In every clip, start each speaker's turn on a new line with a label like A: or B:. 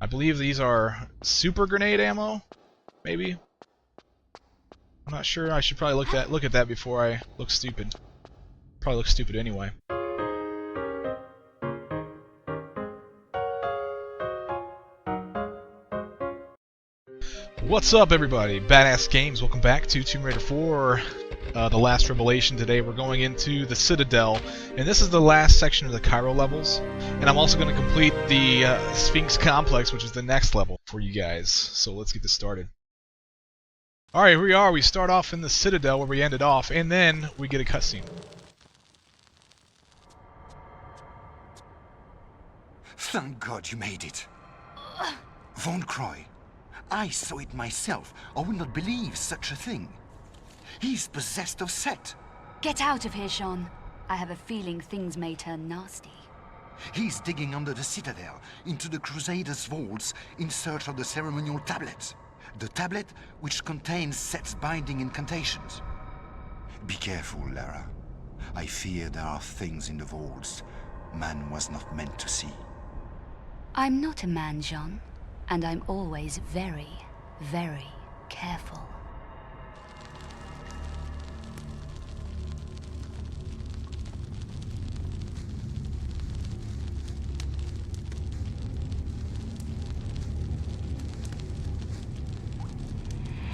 A: I believe these are super grenade ammo, maybe? I'm not sure. I should probably look at that before I look stupid. Probably look stupid anyway. What's up, everybody? Badass Games. Welcome back to Tomb Raider 4, the last revelation. Today we're going into the Citadel, and this is the last section of the Cairo levels. And I'm also going to complete the Sphinx complex, which is the next level for you guys. So let's get this started. Alright, here we are. We start off in the Citadel where we ended off, and then we get a cutscene.
B: Thank God you made it. Von Croy. I saw it myself. I would not believe such a thing. He's possessed of Set.
C: Get out of here, Sean. I have a feeling things may turn nasty.
B: He's digging under the Citadel, into the Crusaders' vaults, in search of the ceremonial tablet. The tablet which contains Set's binding incantations. Be careful, Lara. I fear there are things in the vaults man was not meant to see.
C: I'm not a man, Jean. And I'm always very, very careful.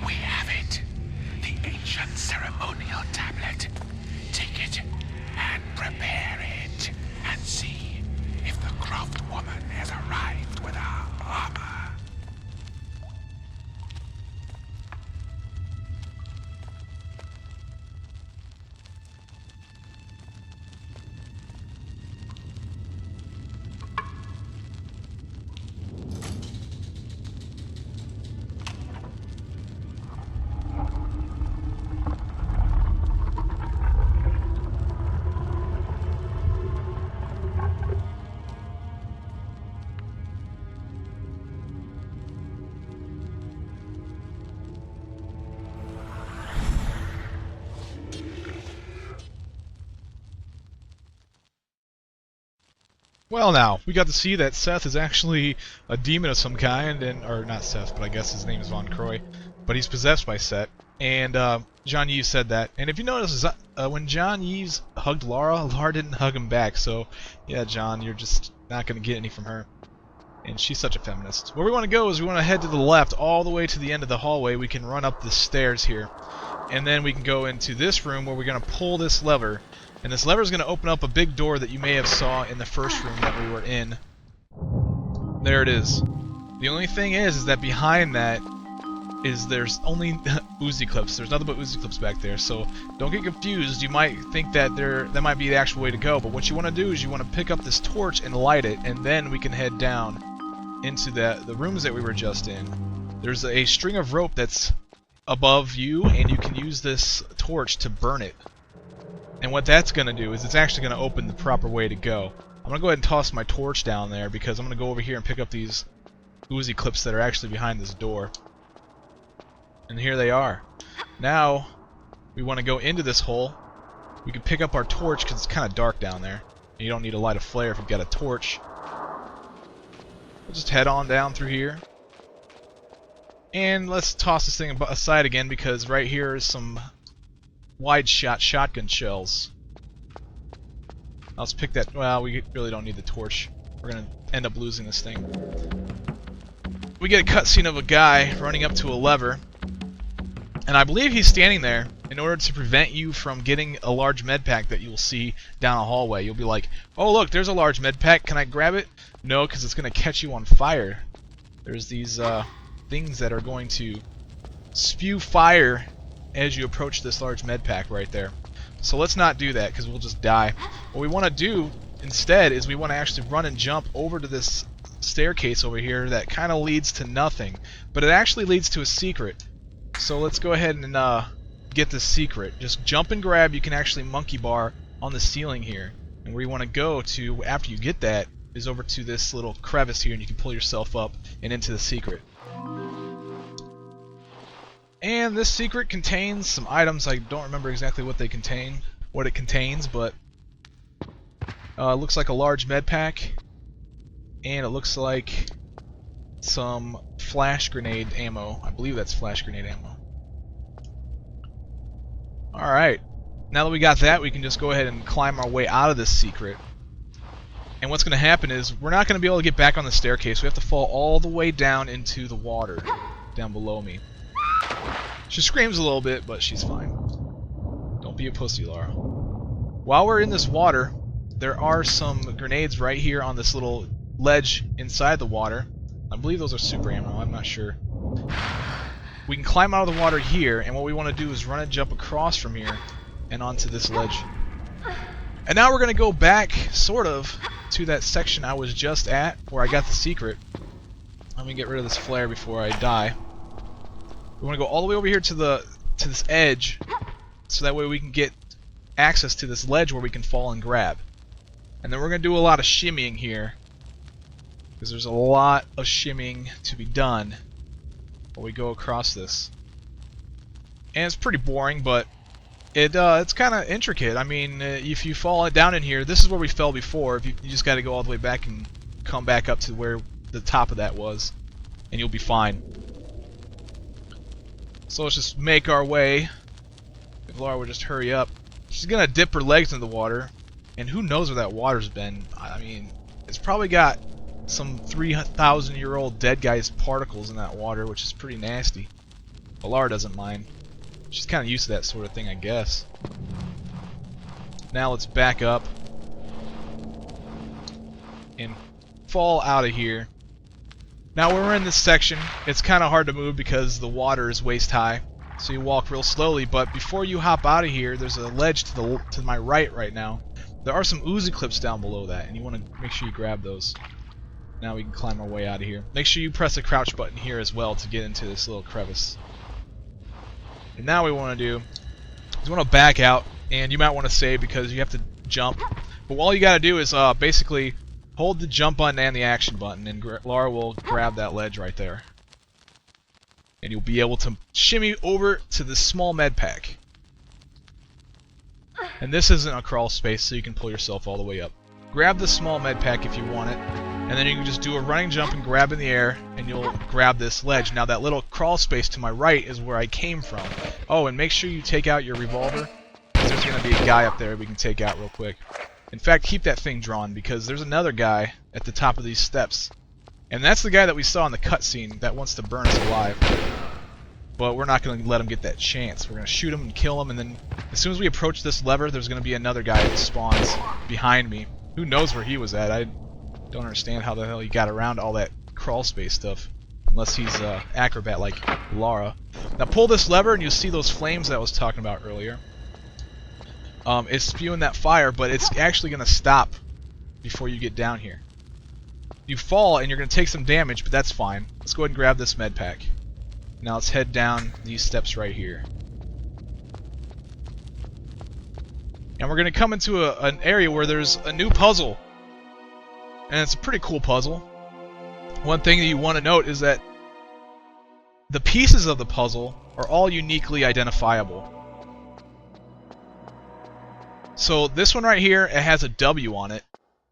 D: We have it. The ancient ceremonial tablet. Take it and prepare it. And see if the Croft woman has arrived with our armor.
A: Well, now, we got to see that Seth is actually a demon of some kind, or not Seth, but I guess his name is Von Croy, but he's possessed by Set, and Jean-Yves said that. And if you notice, when Jean-Yves hugged Lara, Lara didn't hug him back, so yeah, John, you're just not going to get any from her. And she's such a feminist. Where we want to go is we want to head to the left, all the way to the end of the hallway. We can run up the stairs here, and then we can go into this room where we're going to pull this lever. And this lever is going to open up a big door that you may have saw in the first room that we were in. There it is. The only thing is that behind that is there's only Uzi clips. There's nothing but Uzi clips back there. So don't get confused. You might think that that might be the actual way to go. But what you want to do is you want to pick up this torch and light it, and then we can head down into the rooms that we were just in. There's a string of rope that's above you, and you can use this torch to burn it. And what that's going to do is it's actually going to open the proper way to go. I'm going to go ahead and toss my torch down there because I'm going to go over here and pick up these Uzi clips that are actually behind this door. And here they are. Now, we want to go into this hole. We can pick up our torch because it's kind of dark down there. And you don't need to light a flare if you've got a torch. We'll just head on down through here. And let's toss this thing aside again because right here is some wide-shot shotgun shells. Let's pick that. Well, we really don't need the torch. We're gonna end up losing this thing. We get a cutscene of a guy running up to a lever, and I believe he's standing there in order to prevent you from getting a large med pack that you'll see down a hallway. You'll be like, "Oh, look, there's a large med pack. Can I grab it?" No, because it's gonna catch you on fire. There's these things that are going to spew fire as you approach this large med pack right there. So let's not do that because we'll just die. What we want to do instead is we want to actually run and jump over to this staircase over here that kind of leads to nothing, but it actually leads to a secret. So let's go ahead and get this secret. Just jump and grab. You can actually monkey bar on the ceiling here, and where you want to go to after you get that is over to this little crevice here, and you can pull yourself up and into the secret. And this secret contains some items. I don't remember exactly what it contains, but it looks like a large med pack, and it looks like some flash grenade ammo. I believe that's flash grenade ammo. Alright. Now that we got that, we can just go ahead and climb our way out of this secret. And what's going to happen is, we're not going to be able to get back on the staircase. We have to fall all the way down into the water, down below me. She screams a little bit, but she's fine. Don't be a pussy, Laura. While we're in this water, there are some grenades right here on this little ledge inside the water. I believe those are super ammo, I'm not sure. We can climb out of the water here, and what we want to do is run and jump across from here and onto this ledge. And now we're going to go back, sort of, to that section I was just at, where I got the secret. Let me get rid of this flare before I die. We want to go all the way over here to this edge, so that way we can get access to this ledge where we can fall and grab. And then we're going to do a lot of shimmying here, because there's a lot of shimmying to be done while we go across this. And it's pretty boring, but it's kind of intricate. I mean, if you fall down in here, this is where we fell before. If you just got to go all the way back and come back up to where the top of that was, and you'll be fine. So let's just make our way. If Laura would just hurry up. She's going to dip her legs in the water, and who knows where that water's been. I mean, it's probably got some 3,000-year-old dead guy's particles in that water, which is pretty nasty. But Laura doesn't mind. She's kind of used to that sort of thing, I guess. Now let's back up and fall out of here. Now when we're in this section, it's kind of hard to move because the water is waist high, so you walk real slowly. But before you hop out of here, there's a ledge to my right now. There are some Uzi clips down below that, and you want to make sure you grab those. Now we can climb our way out of here. Make sure you press the crouch button here as well to get into this little crevice. And now what we want to do is we want to back out, and you might want to save because you have to jump. But all you got to do is basically hold the jump button and the action button, and Laura will grab that ledge right there. And you'll be able to shimmy over to this small med pack. And this isn't a crawl space, so you can pull yourself all the way up. Grab the small med pack if you want it, and then you can just do a running jump and grab in the air, and you'll grab this ledge. Now that little crawl space to my right is where I came from. Oh, and make sure you take out your revolver, because there's going to be a guy up there we can take out real quick. In fact, keep that thing drawn, because there's another guy at the top of these steps. And that's the guy that we saw in the cutscene that wants to burn us alive. But we're not going to let him get that chance. We're going to shoot him and kill him, and then as soon as we approach this lever, there's going to be another guy that spawns behind me. Who knows where he was at? I don't understand how the hell he got around all that crawl space stuff. Unless he's an acrobat like Laura. Now pull this lever and you'll see those flames that I was talking about earlier. It's spewing that fire, but it's actually going to stop before you get down here. You fall and you're going to take some damage, but that's fine. Let's go ahead and grab this med pack. Now let's head down these steps right here. And we're going to come into an area where there's a new puzzle. And it's a pretty cool puzzle. One thing that you want to note is that the pieces of the puzzle are all uniquely identifiable. So this one right here, it has a W on it.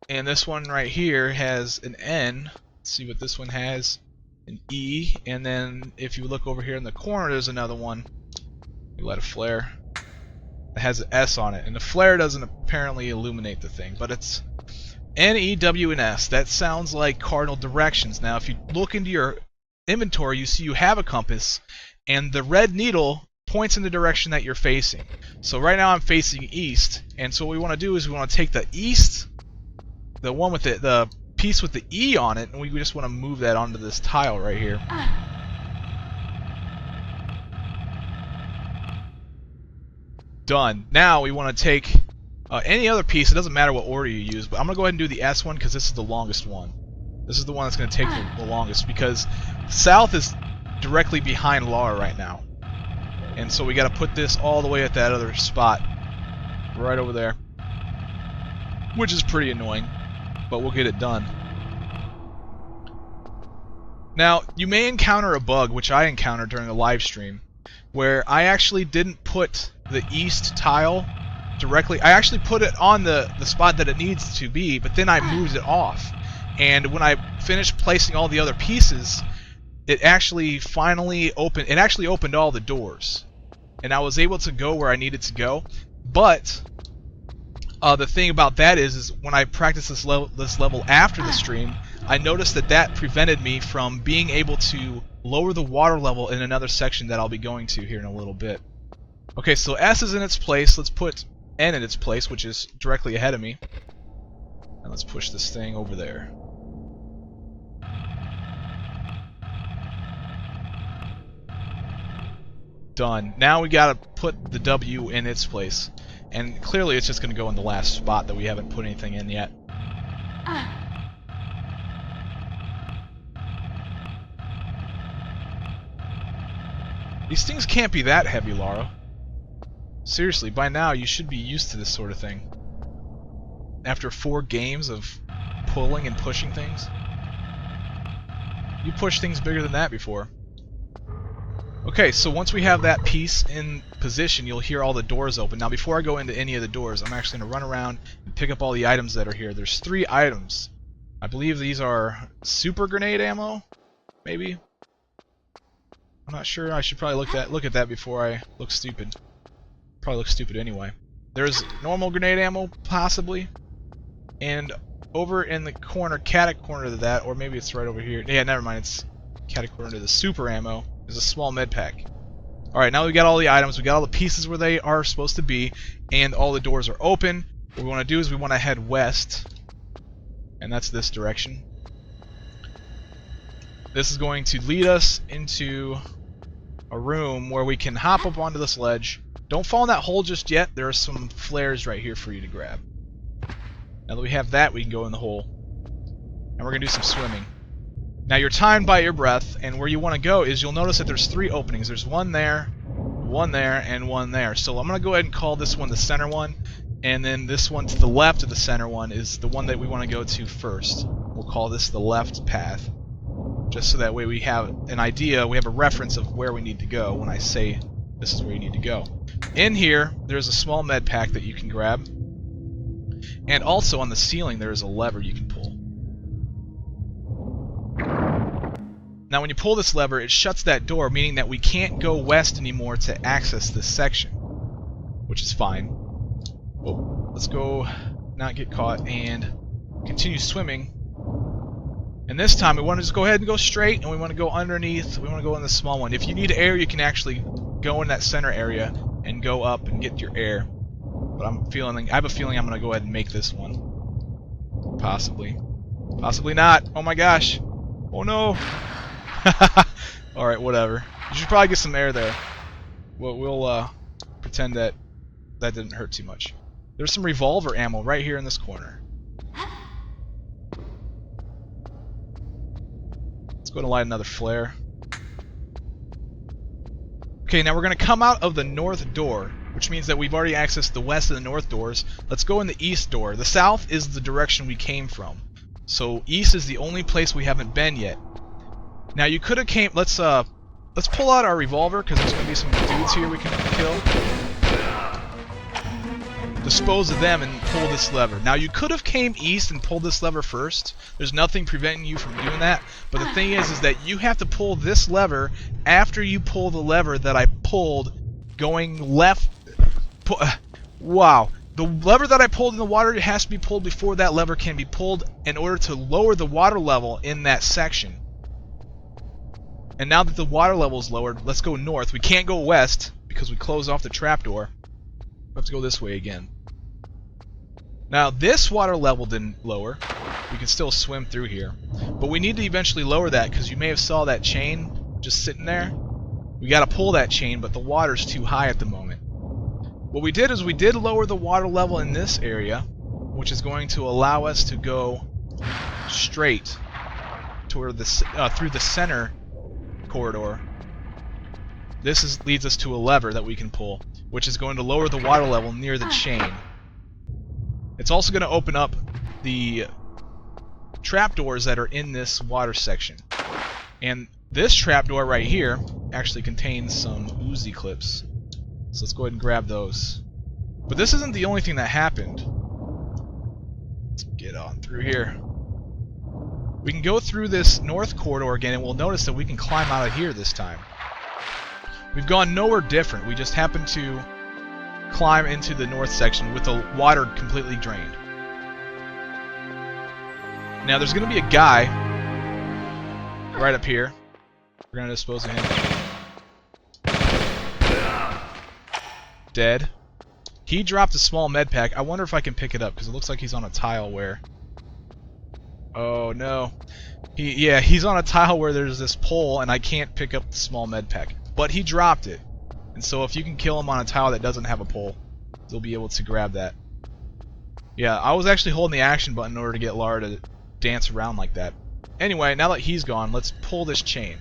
A: And this one right here has an N. Let's see what this one has. An E. And then if you look over here in the corner, there's another one. You let it flare. It has an S on it. And the flare doesn't apparently illuminate the thing. But it's N, E, W, and S. That sounds like cardinal directions. Now if you look into your inventory, you see you have a compass. And the red needle points in the direction that you're facing. So right now I'm facing east. And so what we want to do is we want to take the east, the one with the piece with the E on it, and we just want to move that onto this tile right here. Done. Now we want to take any other piece. It doesn't matter what order you use, but I'm going to go ahead and do the S one because this is the longest one. This is the one that's going to take the longest because south is directly behind Laura right now. And so we got to put this all the way at that other spot. Right over there. Which is pretty annoying, but we'll get it done. Now, you may encounter a bug, which I encountered during the live stream, where I actually didn't put the east tile directly. I actually put it on the spot that it needs to be, but then I moved it off. And when I finished placing all the other pieces, it actually finally opened. It actually opened all the doors, and I was able to go where I needed to go. But the thing about that is when I practiced this level after the stream, I noticed that prevented me from being able to lower the water level in another section that I'll be going to here in a little bit. Okay, so S is in its place. Let's put N in its place, which is directly ahead of me. And let's push this thing over there. Done. Now we gotta put the W in its place. And clearly it's just gonna go in the last spot that we haven't put anything in yet. These things can't be that heavy, Lara. Seriously, by now you should be used to this sort of thing. After 4 games of pulling and pushing things. You pushed things bigger than that before. Okay, so once we have that piece in position, you'll hear all the doors open. Now before I go into any of the doors, I'm actually going to run around and pick up all the items that are here. There's 3 items. I believe these are super grenade ammo, maybe? I'm not sure. I should probably look at that before I look stupid. Probably look stupid anyway. There's normal grenade ammo, possibly. And over in the corner, catty corner to that, or maybe it's right over here. Yeah, never mind. It's catty corner to the super ammo. There's a small med pack. Alright, now we got all the items. We got all the pieces where they are supposed to be. And all the doors are open. What we want to do is we want to head west. And that's this direction. This is going to lead us into a room where we can hop up onto this ledge. Don't fall in that hole just yet. There are some flares right here for you to grab. Now that we have that, we can go in the hole. And we're going to do some swimming. Now you're timed by your breath, and where you want to go is you'll notice that there's 3 openings. There's one there, and one there. So I'm going to go ahead and call this one the center one, and then this one to the left of the center one is the one that we want to go to first. We'll call this the left path, just so that way we have an idea, we have a reference of where we need to go when I say this is where you need to go. In here, there's a small med pack that you can grab. And also on the ceiling there is a lever you can pull. Now when you pull this lever, it shuts that door, meaning that we can't go west anymore to access this section. Which is fine. Whoa. Let's go not get caught and continue swimming. And this time we want to just go ahead and go straight, and we want to go underneath. We want to go in the small one. If you need air, you can actually go in that center area and go up and get your air. But I have a feeling I'm going to go ahead and make this one. Possibly. Possibly not. Oh my gosh. Oh no. Alright, whatever. You should probably get some air there. We'll pretend that didn't hurt too much. There's some revolver ammo right here in this corner. Let's go and light another flare. Okay, now we're going to come out of the north door, which means that we've already accessed the west and the north doors. Let's go in the east door. The south is the direction we came from. So east is the only place we haven't been yet. Now you could have came. Let's pull out our revolver because there's going to be some dudes here we can kill. Dispose of them and pull this lever. Now you could have came east and pulled this lever first. There's nothing preventing you from doing that. But the thing is that you have to pull this lever after you pull the lever that I pulled going left. Wow. The lever that I pulled in the water has to be pulled before that lever can be pulled in order to lower the water level in that section. And now that the water level is lowered, let's go north. We can't go west because we closed off the trapdoor. We have to go this way again. Now this water level didn't lower. We can still swim through here. But we need to eventually lower that because you may have saw that chain just sitting there. We got to pull that chain, but the water's too high at the moment. What we did is we did lower the water level in this area, which is going to allow us to go straight toward through the center corridor. This leads us to a lever that we can pull, which is going to lower the water level near the chain. It's also going to open up the trapdoors that are in this water section. And this trapdoor right here actually contains some Uzi clips. So let's go ahead and grab those. But this isn't the only thing that happened. Let's get on through here. We can go through this north corridor again, and we'll notice that we can climb out of here this time. We've gone nowhere different. We just happened to climb into the north section with the water completely drained. Now there's going to be a guy right up here. We're going to dispose of him. Dead. He dropped a small med pack. I wonder if I can pick it up, because it looks like he's on a tile where... Oh no. He's on a tile where there's this pole, and I can't pick up the small med pack. But he dropped it. And so if you can kill him on a tile that doesn't have a pole, you'll be able to grab that. Yeah, I was actually holding the action button in order to get Lara to dance around like that. Anyway, now that he's gone, let's pull this chain.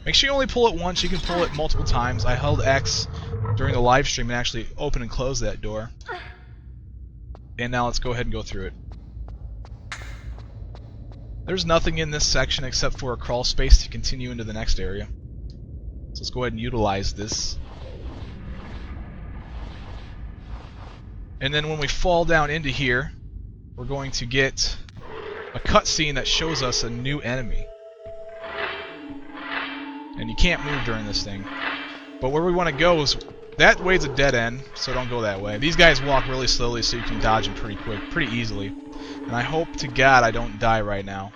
A: Make sure you only pull it once. You can pull it multiple times. I held X during the live stream and actually open and close that door. And now let's go ahead and go through it. There's nothing in this section except for a crawl space to continue into the next area. So let's go ahead and utilize this. And then when we fall down into here, we're going to get a cutscene that shows us a new enemy. And you can't move during this thing. But where we want to go is... That way's a dead end, so don't go that way. These guys walk really slowly, so you can dodge them pretty quick, pretty easily. And I hope to God I don't die right now.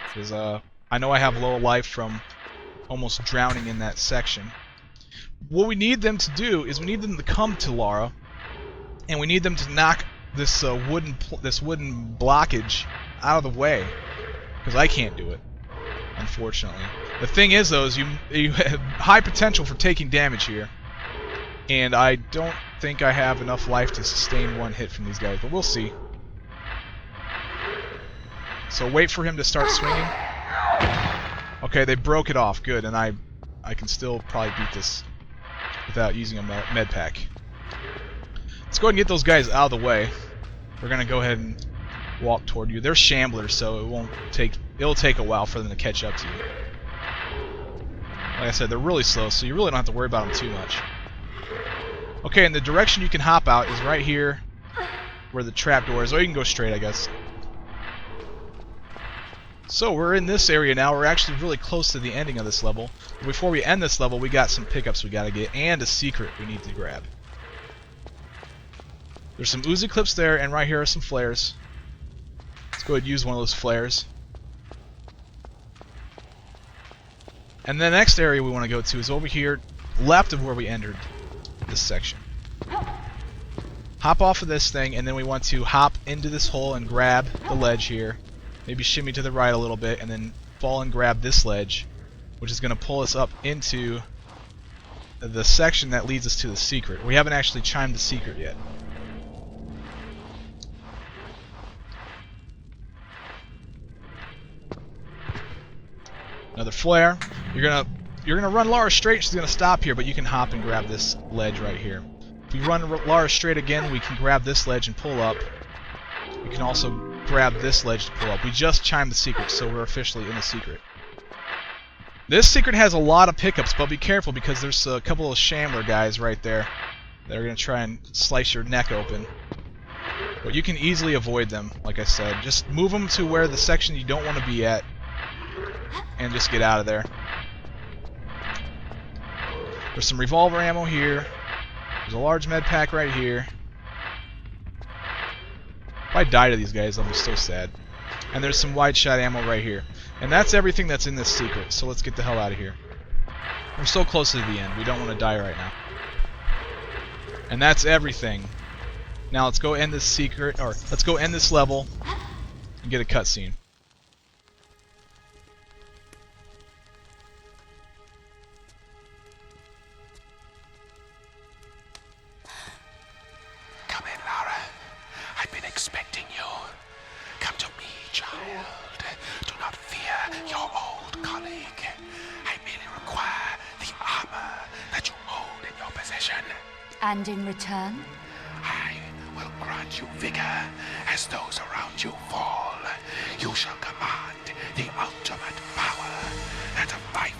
A: Because I know I have low life from almost drowning in that section. What we need them to do is we need them to come to Lara, and we need them to knock this wooden blockage out of the way. Because I can't do it, unfortunately. The thing is, though, is you have high potential for taking damage here. And I don't think I have enough life to sustain one hit from these guys, but we'll see. So wait for him to start swinging. Okay, they broke it off. Good, and I can still probably beat this without using a med pack. Let's go ahead and get those guys out of the way. We're gonna go ahead and walk toward you. They're shamblers, so it'll take a while for them to catch up to you. Like I said, they're really slow, so you really don't have to worry about them too much. Okay, and the direction you can hop out is right here where the trapdoor is. Or you can go straight, I guess. So we're in this area now. We're actually really close to the ending of this level. Before we end this level, we got some pickups we gotta get, and a secret we need to grab. There's some Uzi clips there, and right here are some flares. Let's go ahead and use one of those flares. And the next area we want to go to is over here, left of where we entered this section. Hop off of this thing, and then we want to hop into this hole and grab the ledge here. Maybe shimmy to the right a little bit, and then fall and grab this ledge, which is going to pull us up into the section that leads us to the secret. We haven't actually chimed the secret yet. Another flare. You're gonna run Lara straight. She's gonna stop here, but you can hop and grab this ledge right here. If we run Lara straight again, we can grab this ledge and pull up. We can also grab this ledge to pull up. We just chimed the secret, so we're officially in the secret. This secret has a lot of pickups, but be careful because there's a couple of shambler guys right there that are gonna try and slice your neck open. But you can easily avoid them, like I said. Just move them to where the section you don't want to be at, and just get out of there. There's some revolver ammo here. There's a large med pack right here. If I die to these guys, I'm so sad. And there's some wide shot ammo right here. And that's everything that's in this secret, so let's get the hell out of here. We're so close to the end. We don't want to die right now. And that's everything. Now let's go end this secret, or let's go end this level and get a cutscene.
D: Come in, Lara. I've been expecting you. Come to me, child. Do not fear your old colleague. I merely require the armor that you hold in your possession.
C: And in return?
D: I will grant you vigor as those around you fall. You shall command the ultimate power, that of life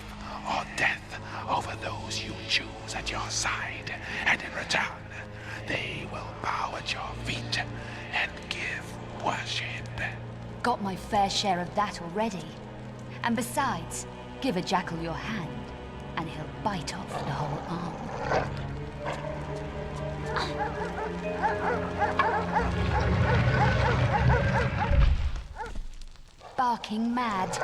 D: or death over those you choose at your side. And in return, they will bow at your feet and give worship.
C: Got my fair share of that already. And besides, give a jackal your hand, and he'll bite off the whole arm. Barking mad.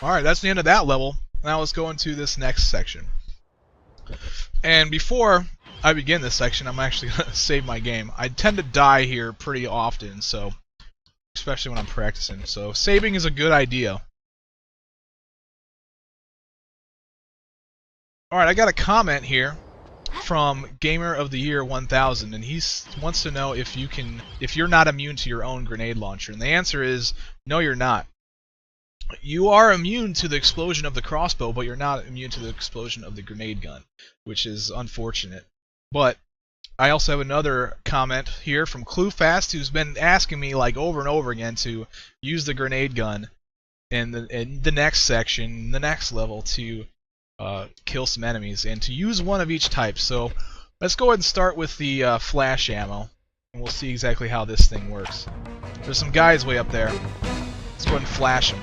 A: Alright, that's the end of that level. Now let's go into this next section. And before I begin this section, I'm actually going to save my game. I tend to die here pretty often, so especially when I'm practicing. So saving is a good idea. Alright, I got a comment here from Gamer of the Year 1000, and he wants to know if you're not immune to your own grenade launcher. And the answer is no, you're not. You are immune to the explosion of the crossbow, but you're not immune to the explosion of the grenade gun, which is unfortunate. But I also have another comment here from Cluefast, who's been asking me like over and over again to use the grenade gun in the next section, the next level, to kill some enemies, and to use one of each type. So let's go ahead and start with the flash ammo, and we'll see exactly how this thing works. There's some guys way up there. Let's go ahead and flash them.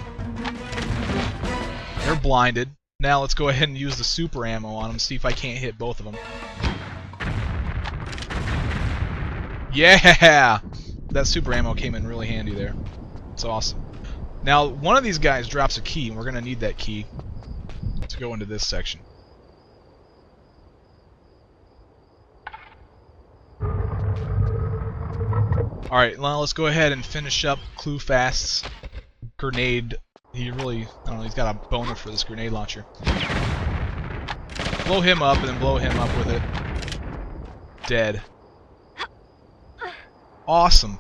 A: They're blinded. Now let's go ahead and use the super ammo on them, see if I can't hit both of them. Yeah! That super ammo came in really handy there. It's awesome. Now, one of these guys drops a key, and we're going to need that key to go into this section. Alright, now let's go ahead and finish up Cluefast's grenade. He really, I don't know, he's got a boner for this grenade launcher. Blow him up and then blow him up with it. Dead. Awesome.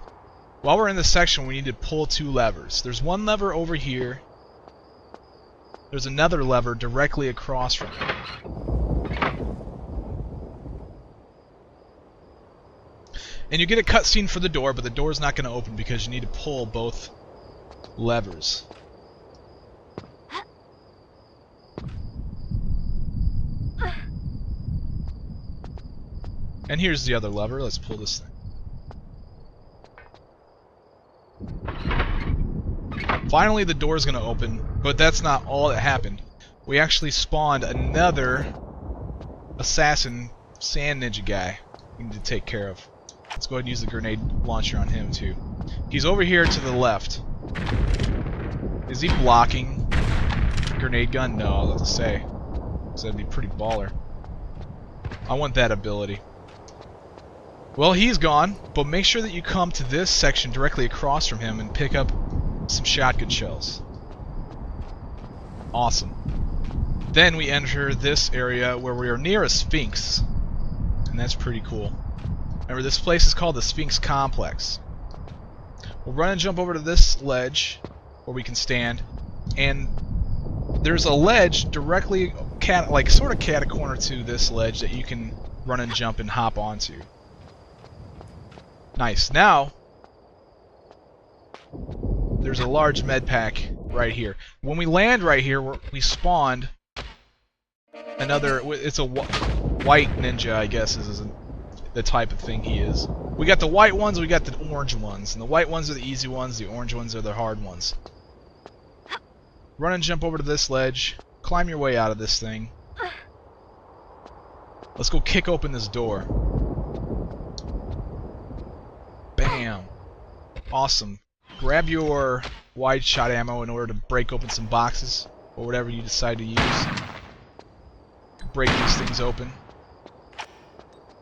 A: While we're in this section, we need to pull two levers. There's one lever over here. There's another lever directly across from it. And you get a cutscene for the door, but the door's not going to open because you need to pull both levers. And here's the other lever. Let's pull this thing. Finally, the door's going to open, but that's not all that happened. We actually spawned another assassin sand ninja guy we need to take care of. Let's go ahead and use the grenade launcher on him, too. He's over here to the left. Is he blocking grenade gun? No, I was about to say. So that'd be pretty baller. I want that ability. Well, he's gone, but make sure that you come to this section directly across from him and pick up some shotgun shells. Awesome. Then we enter this area where we are near a Sphinx, and that's pretty cool. Remember, this place is called the Sphinx Complex. We'll run and jump over to this ledge where we can stand, and there's a ledge directly, sort of cat-a-corner to this ledge that you can run and jump and hop onto. Nice. Now, there's a large med pack right here. When we land right here, we spawned another. It's a white ninja, I guess, is the type of thing he is. We got the white ones, we got the orange ones, and the white ones are the easy ones, the orange ones are the hard ones. Run and jump over to this ledge, climb your way out of this thing. Let's go kick open this door. Bam. Awesome. Grab your wide shot ammo in order to break open some boxes, or whatever you decide to use. Break these things open.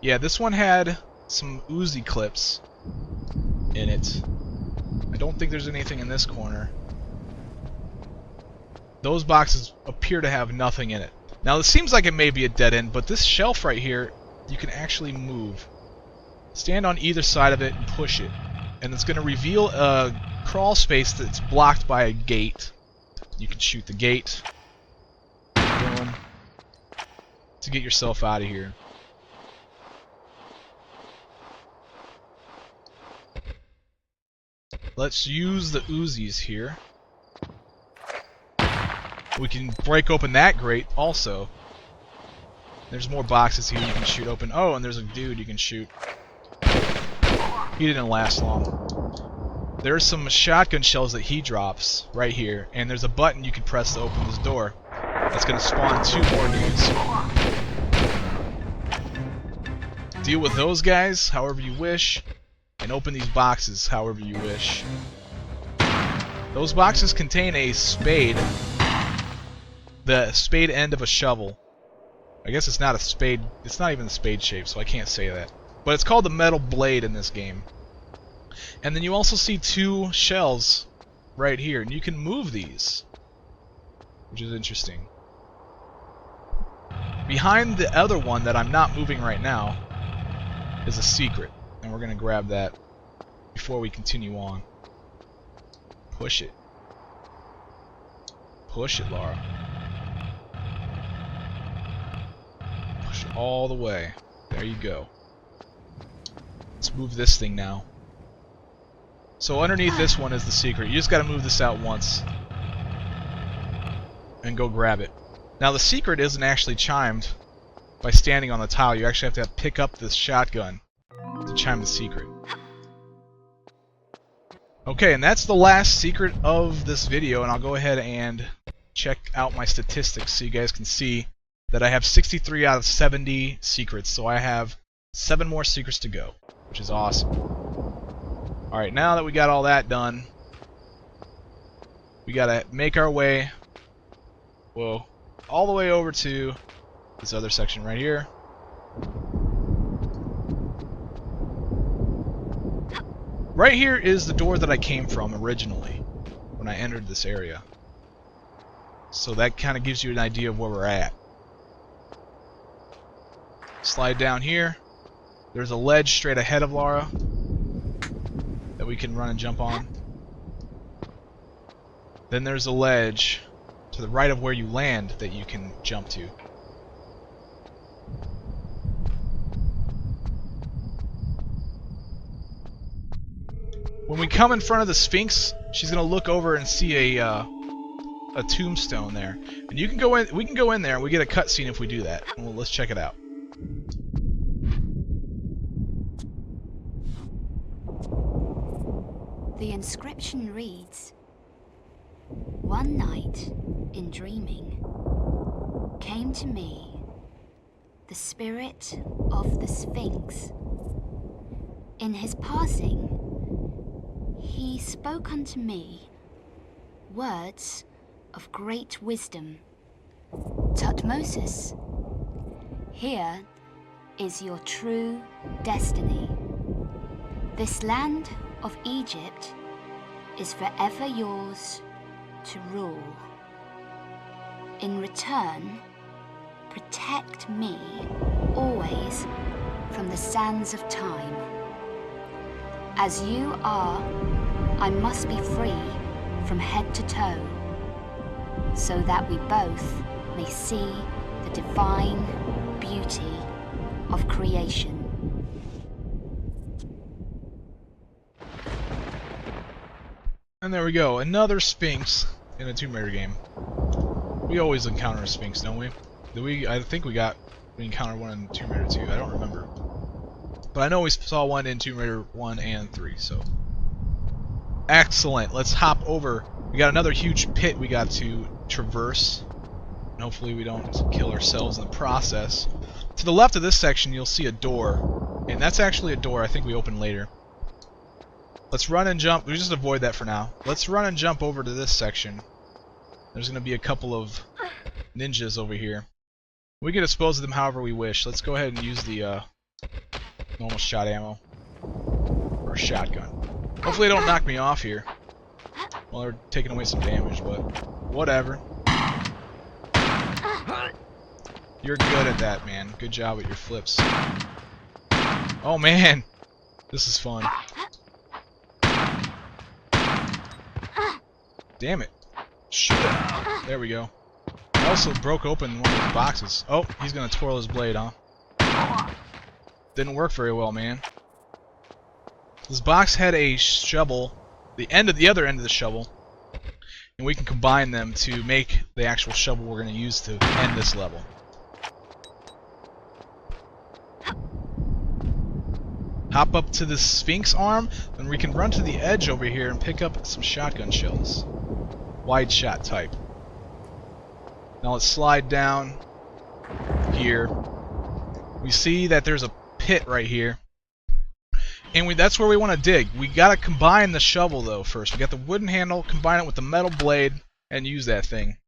A: Yeah, this one had some Uzi clips in it. I don't think there's anything in this corner. Those boxes appear to have nothing in it. Now, it seems like it may be a dead end, but this shelf right here, you can actually move. Stand on either side of it and push it. And it's going to reveal a crawl space that's blocked by a gate. You can shoot the gate. Boom. To get yourself out of here. Let's use the Uzis here. We can break open that grate also. There's more boxes here you can shoot open. Oh, and there's a dude you can shoot. He didn't last long. There's some shotgun shells that he drops right here, and there's a button you can press to open this door. That's going to spawn 2 more dudes. Deal with those guys however you wish, and open these boxes however you wish. Those boxes contain a spade. The spade end of a shovel. I guess it's not a spade. It's not even the spade shape, so I can't say that. But it's called the metal blade in this game. And then you also see 2 shells right here, and you can move these, which is interesting. Behind the other one that I'm not moving right now is a secret, and we're going to grab that before we continue on. Push it. Push it, Laura. Push it all the way. There you go. Let's move this thing now. So underneath this one is the secret. You just got to move this out once and go grab it. Now the secret isn't actually chimed by standing on the tile. You actually have to pick up this shotgun to chime the secret. Okay, and that's the last secret of this video, and I'll go ahead and check out my statistics so you guys can see that I have 63 out of 70 secrets, so I have 7 more secrets to go, which is awesome. Alright, now that we got all that done, we gotta make our way, whoa, all the way over to this other section right here. Right here is the door that I came from originally when I entered this area. So that kind of gives you an idea of where we're at. Slide down here. There's a ledge straight ahead of Lara that we can run and jump on. Then there's a ledge to the right of where you land that you can jump to. When we come in front of the Sphinx, she's gonna look over and see a tombstone there, and you can go in. We can go in there, and we get a cutscene if we do that. Well, let's check it out.
C: The inscription reads, "One night, in dreaming, came to me the spirit of the Sphinx. In his passing, he spoke unto me words of great wisdom. Tutmosis, here is your true destiny. This land of Egypt is forever yours to rule. In return, protect me always from the sands of time. As you are, I must be free from head to toe, so that we both may see the divine beauty of creation."
A: And there we go, another Sphinx in a Tomb Raider game. We always encounter a Sphinx, don't we? Did we? I think we encountered one in Tomb Raider 2. I don't remember, but I know we saw one in Tomb Raider 1 and 3. So excellent. Let's hop over. We got another huge pit we got to traverse, and hopefully we don't kill ourselves in the process. To the left of this section, you'll see a door, and that's actually a door I think we open later. Let's run and jump. We just avoid that for now. Let's run and jump over to this section. There's going to be a couple of ninjas over here. We can dispose of them however we wish. Let's go ahead and use the normal shot ammo. Or shotgun. Hopefully they don't knock me off here. Well, they're taking away some damage, but whatever. You're good at that, man. Good job with your flips. Oh, man. This is fun. Damn it. Shoot it. There we go. I also broke open one of those boxes. Oh, he's gonna twirl his blade, huh? Didn't work very well, man. This box had a shovel, the other end of the shovel, and we can combine them to make the actual shovel we're going to use to end this level. Hop up to the Sphinx arm, and we can run to the edge over here and pick up some shotgun shells. Wide shot type. Now let's slide down here. We see that there's a pit right here. And that's where we want to dig. We got to combine the shovel though first. We got the wooden handle, combine it with the metal blade, and use that thing.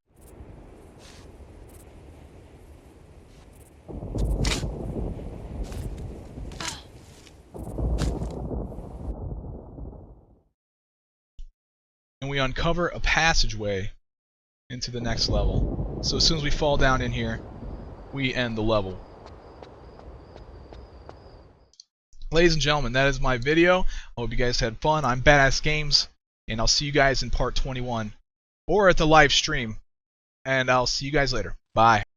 A: And we uncover a passageway into the next level. So as soon as we fall down in here, we end the level. Ladies and gentlemen, that is my video. I hope you guys had fun. I'm Badass Games, and I'll see you guys in part 21, or at the live stream. And I'll see you guys later. Bye.